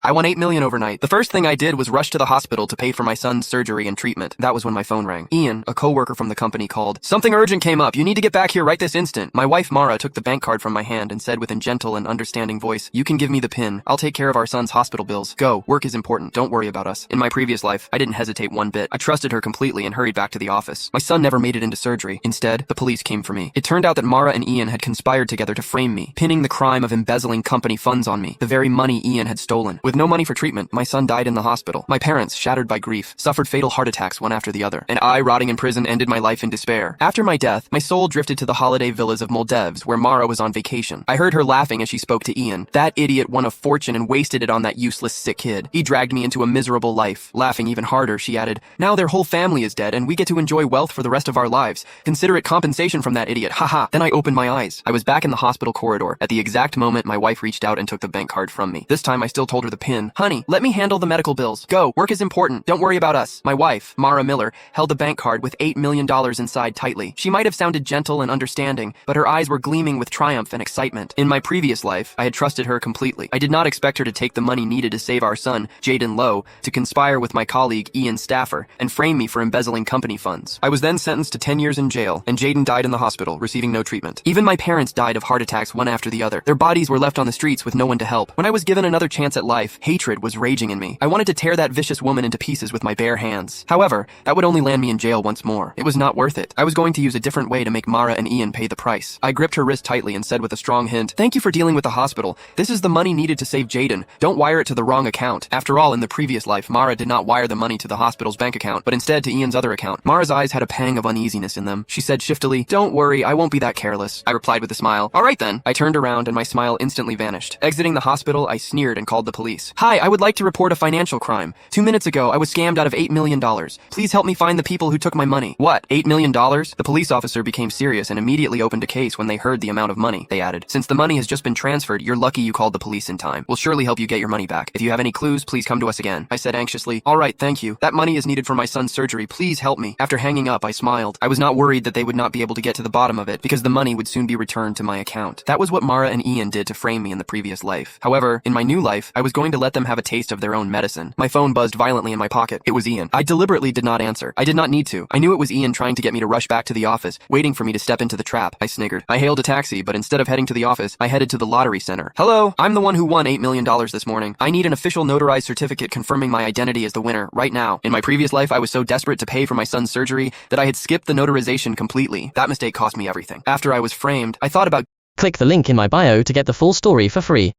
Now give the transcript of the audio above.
I won $8 million overnight. The first thing I did was rush to the hospital to pay for my son's surgery and treatment. That was when my phone rang. Ian, a coworker from the company, called. Something urgent came up. You need to get back here right this instant. My wife, Mara, took the bank card from my hand and said with a gentle and understanding voice, you can give me the PIN. I'll take care of our son's hospital bills. Go. Work is important. Don't worry about us. In my previous life, I didn't hesitate one bit. I trusted her completely and hurried back to the office. My son never made it into surgery. Instead, the police came for me. It turned out that Mara and Ian had conspired together to frame me, pinning the crime of embezzling company funds on me, the very money Ian had stolen. With no money for treatment, my son died in the hospital. My parents, shattered by grief, suffered fatal heart attacks one after the other, and I, rotting in prison, ended my life in despair. After my death, my soul drifted to the holiday villas of Moldevs, where Mara was on vacation. I heard her laughing as she spoke to Ian. That idiot won a fortune and wasted it on that useless sick kid. He dragged me into a miserable life. Laughing even harder, she added, now their whole family is dead, and we get to enjoy wealth for the rest of our lives. Consider it compensation from that idiot. Haha. Then I opened my eyes. I was back in the hospital corridor. At the exact moment, my wife reached out and took the bank card from me. This time, I still told her the PIN. Honey, let me handle the medical bills. Go. Work is important. Don't worry about us. My wife, Mara Miller, held the bank card with $8 million inside tightly. She might have sounded gentle and understanding, but her eyes were gleaming with triumph and excitement. In my previous life, I had trusted her completely. I did not expect her to take the money needed to save our son, Jaden Lowe, to conspire with my colleague, Ian Staffer, and frame me for embezzling company funds. I was then sentenced to 10 years in jail, and Jaden died in the hospital, receiving no treatment. Even my parents died of heart attacks one after the other. Their bodies were left on the streets with no one to help. When I was given another chance at life, hatred was raging in me. I wanted to tear that vicious woman into pieces with my bare hands. However, that would only land me in jail once more. It was not worth it. I was going to use a different way to make Mara and Ian pay the price. I gripped her wrist tightly and said with a strong hint, thank you for dealing with the hospital. This is the money needed to save Jaden. Don't wire it to the wrong account. After all, in the previous life, Mara did not wire the money to the hospital's bank account, but instead to Ian's other account. Mara's eyes had a pang of uneasiness in them. She said shiftily, don't worry, I won't be that careless. I replied with a smile. All right then. I turned around and my smile instantly vanished. Exiting the hospital, I sneered and called the police. Hi, I would like to report a financial crime. 2 minutes ago, I was scammed out of $8 million. Please help me find the people who took my money. What? $8 million? The police officer became serious and immediately opened a case when they heard the amount of money. They added, since the money has just been transferred, you're lucky you called the police in time. We'll surely help you get your money back. If you have any clues, please come to us again. I said anxiously, all right, thank you. That money is needed for my son's surgery. Please help me. After hanging up, I smiled. I was not worried that they would not be able to get to the bottom of it because the money would soon be returned to my account. That was what Mara and Ian did to frame me in the previous life. However, in my new life, I was going to let them have a taste of their own medicine. My phone buzzed violently in my pocket. It was Ian. I deliberately did not answer. I did not need to. I knew it was Ian trying to get me to rush back to the office, waiting for me to step into the trap. I sniggered. I hailed a taxi, but instead of heading to the office, I headed to the lottery center. Hello, I'm the one who won $8 million this morning. I need an official notarized certificate confirming my identity as the winner right now. In my previous life, I was so desperate to pay for my son's surgery that I had skipped the notarization completely. That mistake cost me everything. After I was framed, I thought about Click the link in my bio to get the full story for free.